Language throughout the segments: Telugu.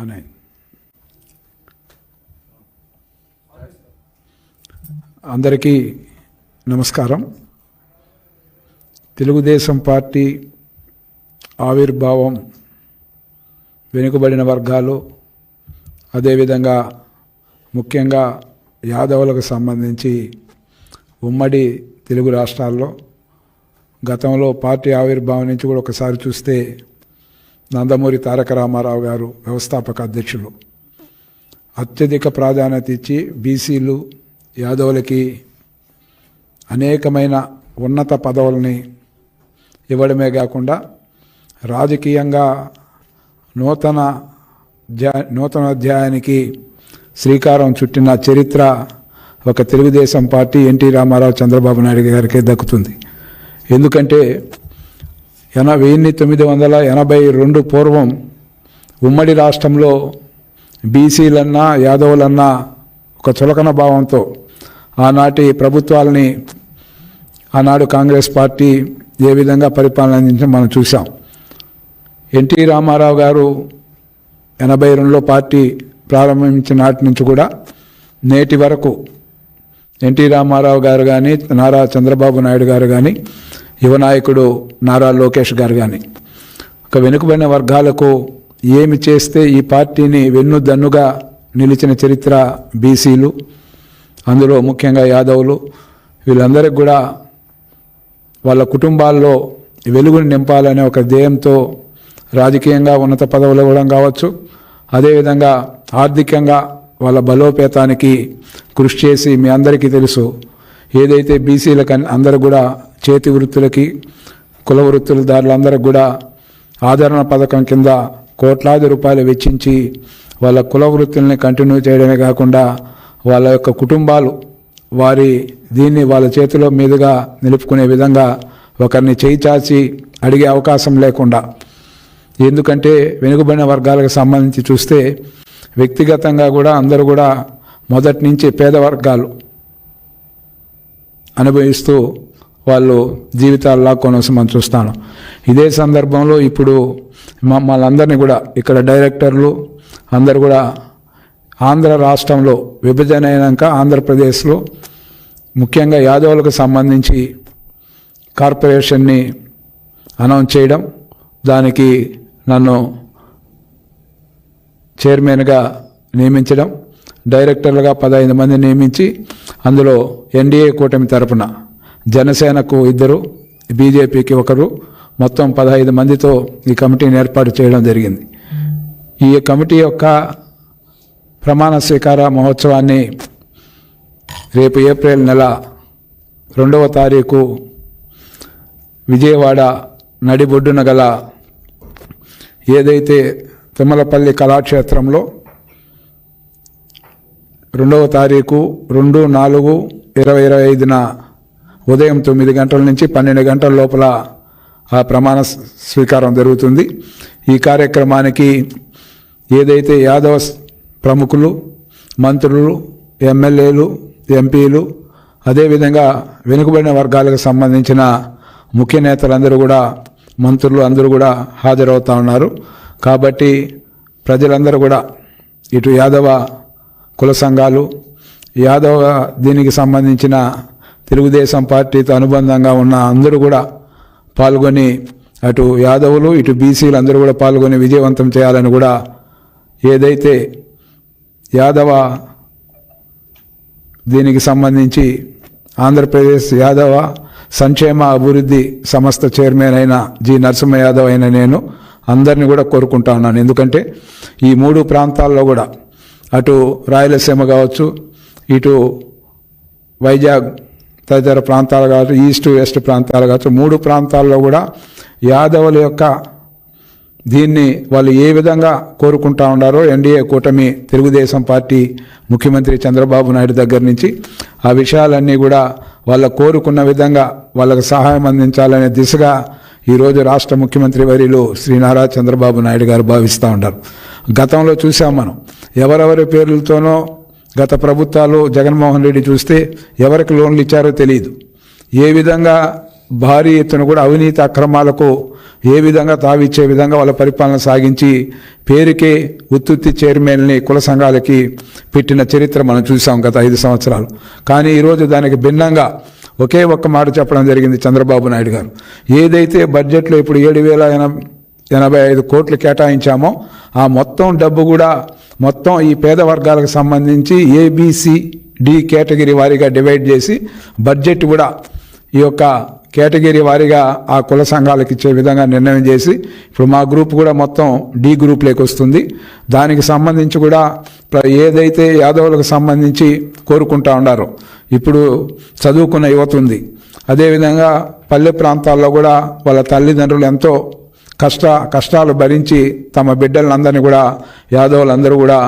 అనే అందరికీ నమస్కారం. తెలుగుదేశం పార్టీ ఆవిర్భావం వెనుకబడిన వర్గాలు, అదేవిధంగా ముఖ్యంగా యాదవులకు సంబంధించి ఉమ్మడి తెలుగు రాష్ట్రాల్లో గతంలో పార్టీ ఆవిర్భావం నుంచి కూడా ఒకసారి చూస్తే నందమూరి తారక రామారావు గారు వ్యవస్థాపక అధ్యక్షులు అత్యధిక ప్రాధాన్యత ఇచ్చి బీసీలు యాదవులకి అనేకమైన ఉన్నత పదవులని ఇవ్వడమే కాకుండా రాజకీయంగా నూతన అధ్యాయానికి శ్రీకారం చుట్టిన చరిత్ర ఒక తెలుగుదేశం పార్టీ ఎన్టీ రామారావు చంద్రబాబు నాయుడు గారికి దక్కుతుంది. ఎందుకంటే 1982 పూర్వం ఉమ్మడి రాష్ట్రంలో బీసీలన్నా యాదవులన్నా ఒక చులకన భావంతో ఆనాటి ప్రభుత్వాలని ఆనాడు కాంగ్రెస్ పార్టీ ఏ విధంగా పరిపాలన అందించడం మనం చూసాం. ఎన్టీ రామారావు గారు 82లో పార్టీ ప్రారంభించిన నాటి నుంచి కూడా నేటి వరకు ఎన్టీ రామారావు గారు కానీ, నారా చంద్రబాబు నాయుడు గారు కానీ, యువ నాయకుడు నారా లోకేష్ గారు కానీ ఒక వెనుకబడిన వర్గాలకు ఏమి చేస్తే ఈ పార్టీని వెన్నుదన్నుగా నిలిచిన చరిత్ర బీసీలు, అందులో ముఖ్యంగా యాదవులు, వీళ్ళందరికీ కూడా వాళ్ళ కుటుంబాల్లో వెలుగుని నింపాలనే ఒక ధ్యేయంతో రాజకీయంగా ఉన్నత పదవులు ఇవ్వడం కావచ్చు, అదేవిధంగా ఆర్థికంగా వాళ్ళ బలోపేతానికి కృషి చేసి, మీ అందరికీ తెలుసు ఏదైతే బీసీలకు అందరూ కూడా చేతి వృత్తులకి, కుల వృత్తులదారులందరికీ కూడా ఆదరణ పథకం కింద కోట్లాది రూపాయలు వెచ్చించి వాళ్ళ కుల వృత్తుల్ని కంటిన్యూ చేయడమే కాకుండా వాళ్ళ యొక్క కుటుంబాలు దీన్ని వాళ్ళ చేతిలో మీదుగా నిలుపుకునే విధంగా ఒకరిని చేయి చాచి అడిగే అవకాశం లేకుండా, ఎందుకంటే వెనుకబడిన వర్గాలకు సంబంధించి చూస్తే వ్యక్తిగతంగా కూడా అందరూ కూడా మొదటి నుంచి పేద వర్గాలు అనుభవిస్తూ వాళ్ళు జీవితాలు లాక్కొని మనం చూస్తాను. ఇదే సందర్భంలో ఇప్పుడు మమ్మల్ని కూడా ఇక్కడ డైరెక్టర్లు అందరు కూడా ఆంధ్ర రాష్ట్రంలో విభజన అయినాక ఆంధ్రప్రదేశ్లో ముఖ్యంగా యాదవులకు సంబంధించి కార్పొరేషన్ని అనౌన్స్ చేయడం, దానికి నన్ను చైర్మన్గా నియమించడం, డైరెక్టర్లుగా 15 మంది నియమించి అందులో ఎన్డీఏ కూటమి తరపున జనసేనకు 2, బీజేపీకి 1, మొత్తం 15 మందితో ఈ కమిటీని ఏర్పాటు చేయడం జరిగింది. ఈ కమిటీ యొక్క ప్రమాణ స్వీకార మహోత్సవాన్ని రేపు ఏప్రిల్ నెల 2వ తారీఖు విజయవాడ నడిబొడ్డున గల ఏదైతే తిమ్మలపల్లి కళాక్షేత్రంలో 2వ తారీఖు 2/4/2025న ఉదయం 9 గంటల నుంచి 12 గంటల లోపల ఆ ప్రమాణ స్వీకారం జరుగుతుంది. ఈ కార్యక్రమానికి ఏదైతే యాదవ ప్రముఖులు, మంత్రులు, ఎమ్మెల్యేలు, ఎంపీలు, అదేవిధంగా వెనుకబడిన వర్గాలకు సంబంధించిన ముఖ్య నేతలందరూ కూడా, మంత్రులు అందరూ కూడా హాజరవుతూ ఉన్నారు. కాబట్టి ప్రజలందరూ కూడా ఇటు యాదవ కుల సంఘాలు, యాదవ దీనికి సంబంధించిన తెలుగుదేశం పార్టీతో అనుబంధంగా ఉన్న అందరూ కూడా పాల్గొని, అటు యాదవులు ఇటు బీసీలు అందరూ కూడా పాల్గొని విజయవంతం చేయాలని కూడా, ఏదైతే యాదవ దీనికి సంబంధించి ఆంధ్రప్రదేశ్ యాదవ సంక్షేమ అభివృద్ధి సంస్థ చైర్మన్ అయిన జి నరసింహ యాదవ్ అయిన నేను అందరినీ కూడా కోరుకుంటా ఉన్నాను. ఎందుకంటే ఈ 3 ప్రాంతాల్లో కూడా, అటు రాయలసీమ కావచ్చు, ఇటు వైజాగ్ తదితర ప్రాంతాలు కావచ్చు, ఈస్ట్ వెస్ట్ ప్రాంతాలు కావచ్చు, 3 ప్రాంతాల్లో కూడా యాదవుల యొక్క దీన్ని వాళ్ళు ఏ విధంగా కోరుకుంటా ఉన్నారో ఎన్డీఏ కూటమి తెలుగుదేశం పార్టీ ముఖ్యమంత్రి చంద్రబాబు నాయుడు దగ్గర నుంచి ఆ విషయాలన్నీ కూడా వాళ్ళ కోరుకున్న విధంగా వాళ్ళకు సహాయం అందించాలనే దిశగా ఈరోజు రాష్ట్ర ముఖ్యమంత్రి వర్యులు శ్రీ నారా చంద్రబాబు నాయుడు గారు భావిస్తూ ఉంటారు. గతంలో చూసాం మనం, ఎవరెవరి పేర్లతోనో గత ప్రభుత్వాలు జగన్మోహన్ రెడ్డి చూస్తే ఎవరికి లోన్లు ఇచ్చారో తెలియదు. ఏ విధంగా భారీ ఎత్తున కూడా అవినీతి అక్రమాలకు ఏ విధంగా తావిచ్చే విధంగా వాళ్ళ పరిపాలన సాగించి పేరుకే ఉత్తుత్తి చైర్మన్ని కుల సంఘాలకి పెట్టిన చరిత్ర మనం చూసాం గత 5 సంవత్సరాలు. కానీ ఈరోజు దానికి భిన్నంగా ఒకే ఒక్క మాట చెప్పడం జరిగింది చంద్రబాబు నాయుడు గారు. ఏదైతే బడ్జెట్లో ఇప్పుడు 7,085 కోట్లు కేటాయించామో ఆ మొత్తం డబ్బు కూడా మొత్తం ఈ పేద వర్గాలకు సంబంధించి ABCD కేటగిరీ వారీగా డివైడ్ చేసి బడ్జెట్ కూడా ఈ యొక్క కేటగిరీ వారీగా ఆ కుల సంఘాలకు ఇచ్చే విధంగా నిర్ణయం చేసి ఇప్పుడు మా గ్రూప్ కూడా మొత్తం D గ్రూప్లోకి వస్తుంది. దానికి సంబంధించి కూడా ఏదైతే యాదవులకు సంబంధించి కోరుకుంటా ఉన్నారో ఇప్పుడు చదువుకున్న యువత ఉంది. అదేవిధంగా పల్లె ప్రాంతాల్లో కూడా వాళ్ళ తల్లిదండ్రులు ఎంతో కష్టాలు భరించి తమ బిడ్డలందరినీ కూడా యాదవులందరూ కూడా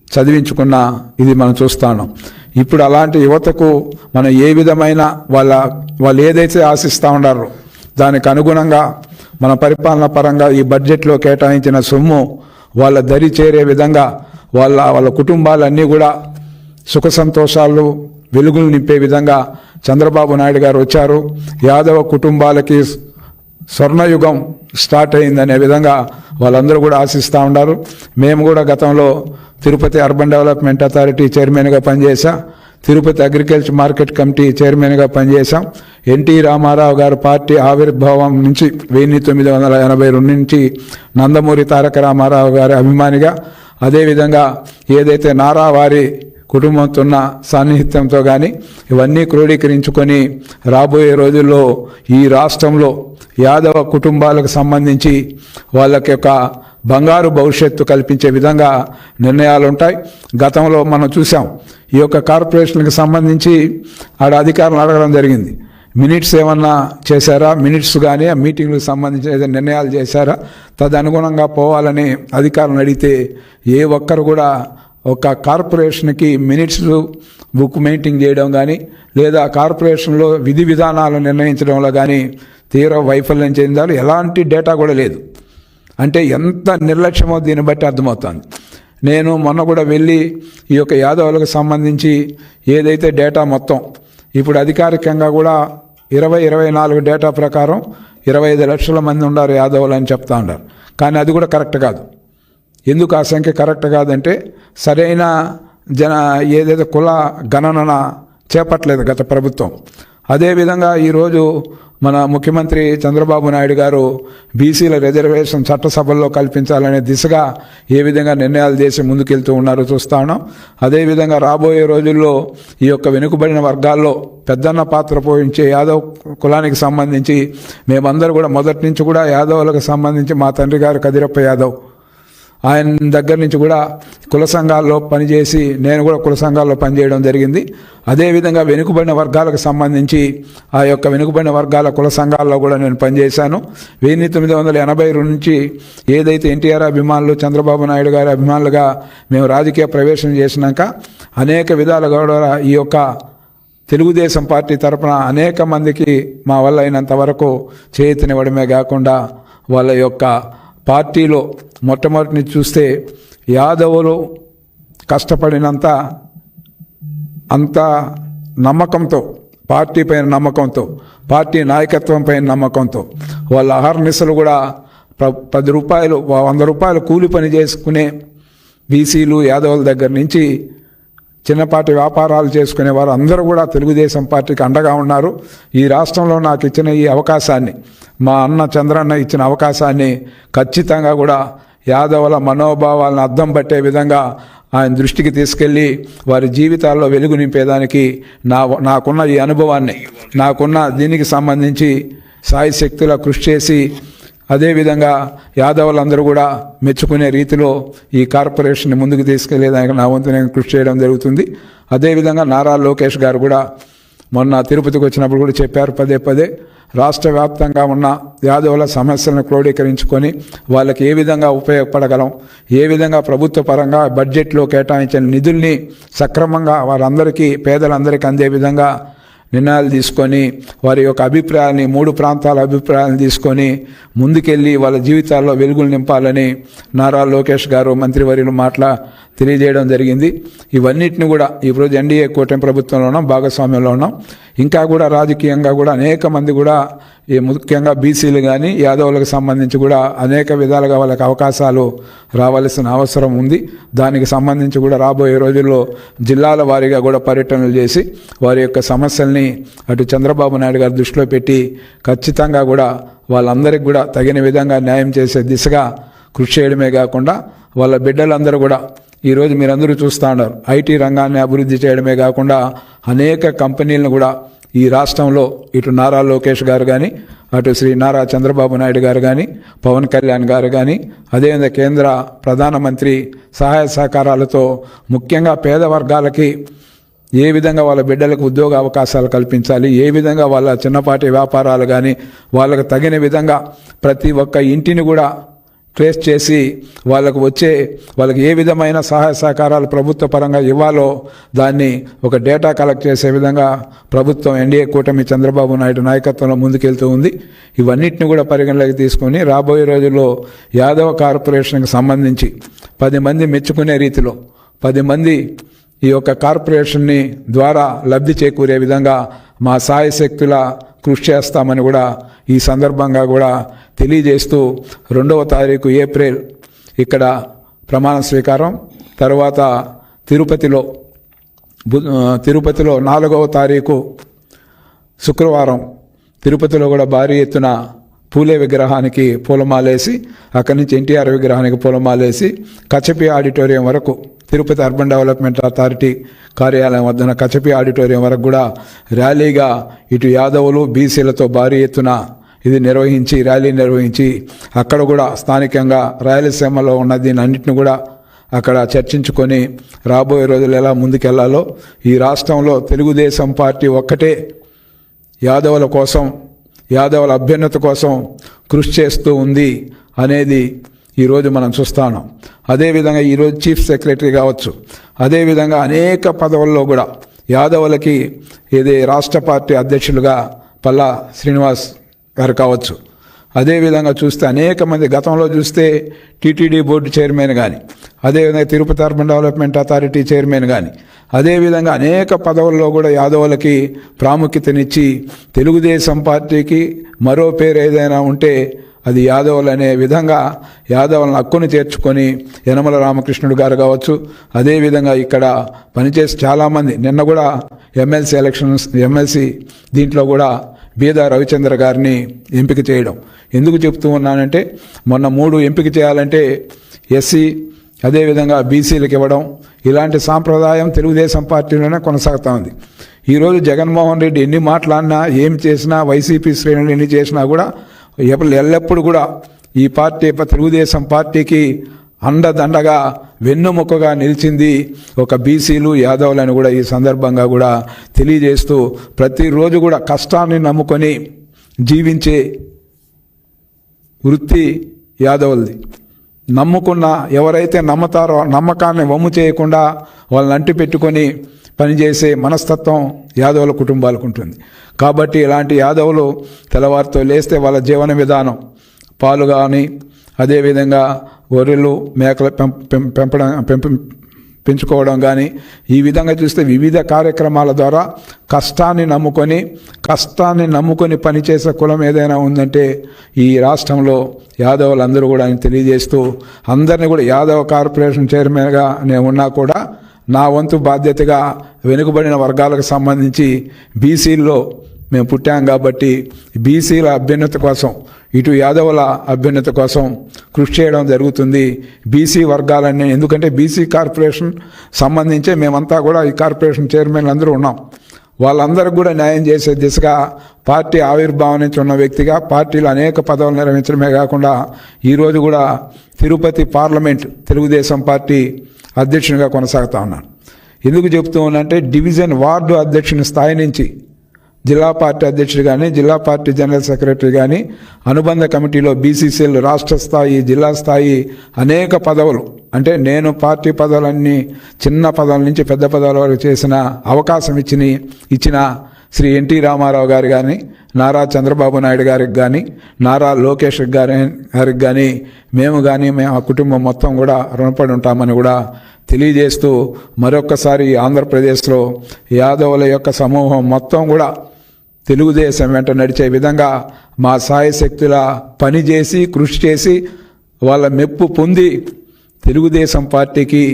చదివించుకున్న ఇది మనం చూస్తాను. ఇప్పుడు అలాంటి యువతకు మనం ఏ విధమైన వాళ్ళు ఏదైతే ఆశిస్తూ ఉన్నారో దానికి అనుగుణంగా మన పరిపాలన పరంగా ఈ బడ్జెట్లో కేటాయించిన సొమ్ము వాళ్ళ దరి చేరే విధంగా వాళ్ళ కుటుంబాలన్నీ కూడా సుఖ సంతోషాలు వెలుగులు నింపే విధంగా చంద్రబాబు నాయుడు గారు వచ్చారు. యాదవ కుటుంబాలకి స్వర్ణయుగం స్టార్ట్ అయిందనే విధంగా వాళ్ళందరూ కూడా ఆశిస్తూ ఉన్నారు. మేము కూడా గతంలో తిరుపతి అర్బన్ డెవలప్మెంట్ అథారిటీ చైర్మన్గా పనిచేశాం. తిరుపతి అగ్రికల్చర్ మార్కెట్ కమిటీ చైర్మన్గా పనిచేశాం. ఎన్టీ రామారావు గారు పార్టీ ఆవిర్భావం నుంచి 1982 నుంచి నందమూరి తారక రామారావు గారి అభిమానిగా, అదేవిధంగా ఏదైతే నారావారి కుటుంబంతో ఉన్న సాన్నిహిత్యంతో కానీ ఇవన్నీ క్రోడీకరించుకొని రాబోయే రోజుల్లో ఈ రాష్ట్రంలో యాదవ కుటుంబాలకు సంబంధించి వాళ్ళకి ఒక బంగారు భవిష్యత్తు కల్పించే విధంగా నిర్ణయాలు ఉంటాయి. గతంలో మనం చూసాం ఈ యొక్క కార్పొరేషన్కి సంబంధించి ఆడ అధికారులు అడగడం జరిగింది. మినిట్స్ ఏమన్నా చేశారా, మినిట్స్ కానీ ఆ మీటింగ్లకు సంబంధించి ఏదైనా నిర్ణయాలు చేశారా, తదనుగుణంగా పోవాలని అధికారులను అడిగితే ఏ ఒక్కరు కూడా ఒక కార్పొరేషన్కి మినిట్స్ బుక్ మెయింటైన్ చేయడం కానీ లేదా కార్పొరేషన్లో విధి విధానాలు నిర్ణయించడంలో కానీ తీవ్ర వైఫల్యం చెందారు. ఎలాంటి డేటా కూడా లేదు. అంటే ఎంత నిర్లక్ష్యమో దీన్ని బట్టి అర్థమవుతుంది. నేను మొన్న కూడా వెళ్ళి ఈ యొక్క యాదవులకు సంబంధించి ఏదైతే డేటా మొత్తం ఇప్పుడు అధికారికంగా కూడా 2024 డేటా ప్రకారం 25 లక్షల మంది ఉన్నారు యాదవులు అని చెప్తా ఉన్నారు. కానీ అది కూడా కరెక్ట్ కాదు. ఎందుకు ఆ సంఖ్య కరెక్ట్ కాదంటే సరైన ఏదైతే కుల గణన చేపట్టలేదు గత ప్రభుత్వం. అదేవిధంగా ఈరోజు మన ముఖ్యమంత్రి చంద్రబాబు నాయుడు గారు బీసీల రిజర్వేషన్ చట్టసభల్లో కల్పించాలనే దిశగా ఏ విధంగా నిర్ణయాలు చేసి ముందుకెళ్తూ ఉన్నారో చూస్తా ఉన్నాం. అదేవిధంగా రాబోయే రోజుల్లో ఈ యొక్క వెనుకబడిన వర్గాల్లో పెద్దన్న పాత్ర పోషించే యాదవ్ కులానికి సంబంధించి మేమందరూ కూడా మొదటి నుంచి కూడా యాదవులకు సంబంధించి మా తండ్రి గారు కదిరప్ప యాదవ్ ఆయన దగ్గర నుంచి కూడా కుల సంఘాల్లో పనిచేసి నేను కూడా కుల సంఘాల్లో పనిచేయడం జరిగింది. అదేవిధంగా వెనుకబడిన వర్గాలకు సంబంధించి ఆ యొక్క వెనుకబడిన వర్గాల కుల సంఘాల్లో కూడా నేను పనిచేశాను. 1982 నుంచి ఏదైతే ఎన్టీఆర్ అభిమానులు చంద్రబాబు నాయుడు గారి అభిమానులుగా మేము రాజకీయ ప్రవేశం చేసినాక అనేక విధాలుగా కూడా ఈ యొక్క తెలుగుదేశం పార్టీ తరఫున అనేక మందికి మా వల్ల అయినంత వరకు చేయూతనివ్వడమే కాకుండా వాళ్ళ యొక్క పార్టీలో మొట్టమొదటి నుంచి చూస్తే యాదవులు కష్టపడినంత అంత నమ్మకంతో పార్టీ పైన నమ్మకంతో పార్టీ నాయకత్వం పైన నమ్మకంతో వాళ్ళ అహర్నిశలు కూడా 10 రూపాయలు 100 రూపాయలు కూలి పని చేసుకునే బీసీలు యాదవుల దగ్గర నుంచి చిన్నపాటి వ్యాపారాలు చేసుకునే వారు అందరూ కూడా తెలుగుదేశం పార్టీకి అండగా ఉన్నారు. ఈ రాష్ట్రంలో నాకు ఇచ్చిన ఈ అవకాశాన్ని, మా అన్న చంద్రన్న ఇచ్చిన అవకాశాన్ని ఖచ్చితంగా కూడా యాదవుల మనోభావాలను అద్దం పట్టే విధంగా ఆయన దృష్టికి తీసుకెళ్ళి వారి జీవితాల్లో వెలుగు నింపేదానికి నాకున్న ఈ అనుభవాన్ని, నాకున్న దీనికి సంబంధించి సాయశక్తులా కృషి చేసి అదేవిధంగా యాదవులందరూ కూడా మెచ్చుకునే రీతిలో ఈ కార్పొరేషన్ని ముందుకు తీసుకెళ్లేదానికి నా వంతు నేను కృషి చేయడం జరుగుతుంది. అదేవిధంగా నారా లోకేష్ గారు కూడా మొన్న తిరుపతికి వచ్చినప్పుడు కూడా చెప్పారు, పదే రాష్ట్ర వ్యాప్తంగా ఉన్న యాదవుల సమస్యలను క్రోడీకరించుకొని వాళ్ళకి ఏ విధంగా ఉపయోగపడగలం, ఏ విధంగా ప్రభుత్వ పరంగా బడ్జెట్లో కేటాయించిన నిధుల్ని సక్రమంగా వారందరికీ పేదలందరికీ అందే విధంగా నిర్ణయాలు తీసుకొని వారి యొక్క అభిప్రాయాన్ని 3 ప్రాంతాల అభిప్రాయాలను తీసుకొని ముందుకెళ్ళి వాళ్ళ జీవితాల్లో వెలుగులు నింపాలని నారా లోకేష్ గారు మంత్రివర్యులు తెలియజేయడం జరిగింది. ఇవన్నిటిని కూడా ఈరోజు ఎన్డీఏ కూటమి ప్రభుత్వంలో ఉన్నాం, భాగస్వామ్యంలో ఉన్నాం. ఇంకా కూడా రాజకీయంగా కూడా అనేక మంది కూడా ఈ ముఖ్యంగా బీసీలు కానీ యాదవులకు సంబంధించి కూడా అనేక విధాలుగా వాళ్ళకి అవకాశాలు రావాల్సిన అవసరం ఉంది. దానికి సంబంధించి కూడా రాబోయే రోజుల్లో జిల్లాల వారీగా కూడా పర్యటనలు చేసి వారి యొక్క సమస్యల్ని అటు చంద్రబాబు నాయుడు గారి దృష్టిలో పెట్టి ఖచ్చితంగా కూడా వాళ్ళందరికీ కూడా తగిన విధంగా న్యాయం చేసే దిశగా కృషి చేయడమే కాకుండా వాళ్ళ బిడ్డలందరూ కూడా ఈరోజు మీరందరూ చూస్తూ ఉన్నారు, ఐటీ రంగాన్ని అభివృద్ధి చేయడమే కాకుండా అనేక కంపెనీలను కూడా ఈ రాష్ట్రంలో ఇటు నారా లోకేష్ గారు కానీ, అటు శ్రీ నారా చంద్రబాబు నాయుడు గారు కానీ, పవన్ కళ్యాణ్ గారు కానీ, అదేవిధంగా కేంద్ర ప్రధానమంత్రి సహాయ సహకారాలతో ముఖ్యంగా పేద వర్గాలకి ఏ విధంగా వాళ్ళ బిడ్డలకు ఉద్యోగ అవకాశాలు కల్పించాలి, ఏ విధంగా వాళ్ళ చిన్నపాటి వ్యాపారాలు కానీ వాళ్ళకు తగిన విధంగా ప్రతి ఒక్క ఇంటిని కూడా ట్రేస్ చేసి వాళ్ళకి ఏ విధమైన సహాయ సహకారాలు ప్రభుత్వ పరంగా ఇవ్వాలో దాన్ని ఒక డేటా కలెక్ట్ చేసే విధంగా ప్రభుత్వం ఎన్డీఏ కూటమి చంద్రబాబు నాయుడు నాయకత్వంలో ముందుకెళ్తూ ఉంది. ఇవన్నిటిని కూడా పరిగణలోకి తీసుకొని రాబోయే రోజుల్లో యాదవ కార్పొరేషన్కి సంబంధించి 10 మంది మెచ్చుకునే రీతిలో 10 మంది ఈ యొక్క కార్పొరేషన్ని ద్వారా లబ్ధి చేకూరే విధంగా మా సాయశక్తుల కృషి చేస్తామని కూడా ఈ సందర్భంగా కూడా తెలియజేస్తూ 2వ తారీఖు ఏప్రిల్ ఇక్కడ ప్రమాణ స్వీకారం, తర్వాత తిరుపతిలో 4వ తారీఖు శుక్రవారం తిరుపతిలో కూడా భారీ ఎత్తున పూలే విగ్రహానికి పూలమాలేసి, అక్కడి నుంచి ఎన్టీఆర్ విగ్రహానికి పూలమాలేసి కచపి ఆడిటోరియం వరకు, తిరుపతి అర్బన్ డెవలప్మెంట్ అథారిటీ కార్యాలయం వద్దన కచపి ఆడిటోరియం వరకు కూడా ర్యాలీగా ఇటు యాదవులు బీసీలతో భారీ ఎత్తున ఇది ర్యాలీ నిర్వహించి అక్కడ కూడా స్థానికంగా రాయలసీమలో ఉన్న దీని అన్నింటిని కూడా అక్కడ చర్చించుకొని రాబోయే రోజులు ఎలా ముందుకెళ్లాలో, ఈ రాష్ట్రంలో తెలుగుదేశం పార్టీ ఒక్కటే యాదవుల కోసం, యాదవుల అభ్యున్నతి కోసం కృషి చేస్తూ ఉంది అనేది ఈరోజు మనం చూస్తాను. అదేవిధంగా ఈరోజు చీఫ్ సెక్రటరీ కావచ్చు, అదేవిధంగా అనేక పదవుల్లో కూడా యాదవులకి ఏది రాష్ట్ర పార్టీ అధ్యక్షులుగా పల్లా శ్రీనివాస్ గారు కావచ్చు, అదేవిధంగా చూస్తే అనేక మంది గతంలో చూస్తే టీటీడీ బోర్డు చైర్మన్ కానీ, అదేవిధంగా Tirupati urban development authority chairman కానీ, అదేవిధంగా అనేక పదవుల్లో కూడా యాదవులకి ప్రాముఖ్యతనిచ్చి తెలుగుదేశం పార్టీకి మరో పేరు ఏదైనా ఉంటే అది యాదవులు అనే విధంగా యాదవులను హక్కును చేర్చుకొని యనమల రామకృష్ణుడు గారు కావచ్చు, అదేవిధంగా ఇక్కడ పనిచేసి చాలామంది నిన్న కూడా ఎమ్మెల్సీ దీంట్లో కూడా బీద రవిచంద్ర గారిని ఎంపిక చేయడం. ఎందుకు చెప్తూ ఉన్నానంటే మొన్న 3 ఎంపిక చేయాలంటే ఎస్సీ అదేవిధంగా బీసీలకు ఇవ్వడం, ఇలాంటి సాంప్రదాయం తెలుగుదేశం పార్టీలోనే కొనసాగుతూ ఉంది. ఈరోజు జగన్మోహన్ రెడ్డి ఎన్ని మాట్లాడినా ఏం చేసినా, వైసీపీ శ్రేణులు ఎన్ని చేసినా కూడా ఎల్లప్పుడూ కూడా ఈ పార్టీ తెలుగుదేశం పార్టీకి అండదండగా వెన్నుముక్కగా నిలిచింది ఒక బీసీలు యాదవులను కూడా ఈ సందర్భంగా కూడా తెలియజేస్తూ ప్రతిరోజు కూడా కష్టాన్ని నమ్ముకొని జీవించే వృత్తి యాదవులది. నమ్ముకున్న ఎవరైతే నమ్ముతారో నమ్మకాన్ని వమ్ము చేయకుండా వాళ్ళని అంటి పెట్టుకొని పనిచేసే మనస్తత్వం యాదవుల కుటుంబాలకు ఉంటుంది. కాబట్టి ఇలాంటి యాదవులు తెల్లవారితో లేస్తే వాళ్ళ జీవన విధానం పాలు కానీ, అదేవిధంగా గొర్రెలు మేకలు పెంచుకోవడం కానీ, ఈ విధంగా చూస్తే వివిధ కార్యక్రమాల ద్వారా కష్టాన్ని నమ్ముకొని పనిచేసే కులం ఏదైనా ఉందంటే ఈ రాష్ట్రంలో యాదవులందరూ కూడా అని తెలియజేస్తూ అందరినీ కూడా యాదవ కార్పొరేషన్ చైర్మన్గా నేను ఉన్నా కూడా నా వంతు బాధ్యతగా వెనుకబడిన వర్గాలకు సంబంధించి బీసీల్లో మేము పుట్టాం కాబట్టి బీసీల అభ్యున్నతి కోసం, ఇటు యాదవుల అభ్యున్నతి కోసం కృషి చేయడం జరుగుతుంది. బీసీ వర్గాలన్నీ, ఎందుకంటే బీసీ కార్పొరేషన్ సంబంధించే మేమంతా కూడా ఈ కార్పొరేషన్ చైర్మన్లు అందరూ ఉన్నాం. వాళ్ళందరికీ కూడా న్యాయం చేసే దిశగా పార్టీ ఆవిర్భావం నుంచి ఉన్న వ్యక్తిగా పార్టీలో అనేక పదవులు నిర్వహించడమే కాకుండా ఈరోజు కూడా తిరుపతి పార్లమెంట్ తెలుగుదేశం పార్టీ అధ్యక్షునిగా కొనసాగుతా ఉన్నాను. ఎందుకు చెప్తూ ఉన్నానంటే డివిజన్ వార్డు అధ్యక్షుని స్థాయి నుంచి జిల్లా పార్టీ అధ్యక్షుడు కానీ, జిల్లా పార్టీ జనరల్ సెక్రటరీ కానీ, అనుబంధ కమిటీలో బీసీసీఎల్ రాష్ట్ర స్థాయి, జిల్లా స్థాయి అనేక పదవులు, అంటే నేను పార్టీ పదవులన్నీ చిన్న పదవుల నుంచి పెద్ద పదవుల వరకు చేసిన అవకాశం ఇచ్చిన శ్రీ ఎన్టీ రామారావు గారు కానీ, నారా చంద్రబాబు నాయుడు గారికి కానీ, నారా లోకేష్ గారికి కానీ మేము ఆ కుటుంబం మొత్తం కూడా రుణపడి ఉంటామని కూడా తెలియజేస్తూ, మరొక్కసారి ఆంధ్రప్రదేశ్లో యాదవుల యొక్క సమూహం మొత్తం కూడా తెలుగుదేశం వెంట నడిచే విధంగా మా సాయశక్తుల పనిచేసి కృషి చేసి వాళ్ళ మెప్పు పొంది తెలుగుదేశం పార్టీకి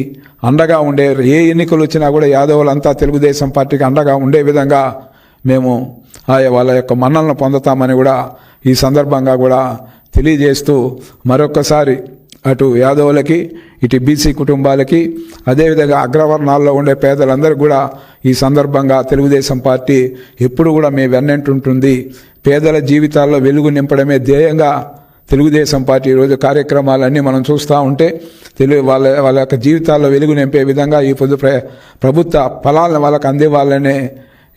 అండగా ఉండే, ఏ ఎన్నికలు వచ్చినా కూడా యాదవులంతా తెలుగుదేశం పార్టీకి అండగా ఉండే విధంగా మేము వాళ్ళ యొక్క మన్నలను పొందుతామని కూడా ఈ సందర్భంగా కూడా తెలియజేస్తూ, మరొక్కసారి అటు యాదవులకి, ఇటు బీసీ కుటుంబాలకి, అదేవిధంగా అగ్రవర్ణాల్లో ఉండే పేదలందరికీ కూడా ఈ సందర్భంగా తెలుగుదేశం పార్టీ ఎప్పుడు కూడా మేము వెన్నంటుంటుంది. పేదల జీవితాల్లో వెలుగు నింపడమే ధ్యేయంగా తెలుగుదేశం పార్టీ ఈరోజు కార్యక్రమాలన్నీ మనం చూస్తూ ఉంటే వాళ్ళ యొక్క జీవితాల్లో వెలుగు నింపే విధంగా ఈ ప్రభుత్వ ఫలాలను వాళ్ళకు అందివ్వాలనే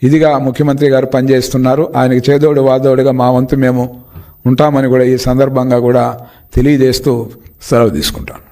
ఇదిగా ముఖ్యమంత్రి గారు పనిచేస్తున్నారు. ఆయనకి చేదోడు వాదోడుగా మా వంతు మేము ఉంటామని కూడా ఈ సందర్భంగా కూడా తెలియజేస్తూ సెలవు తీసుకుంటాను.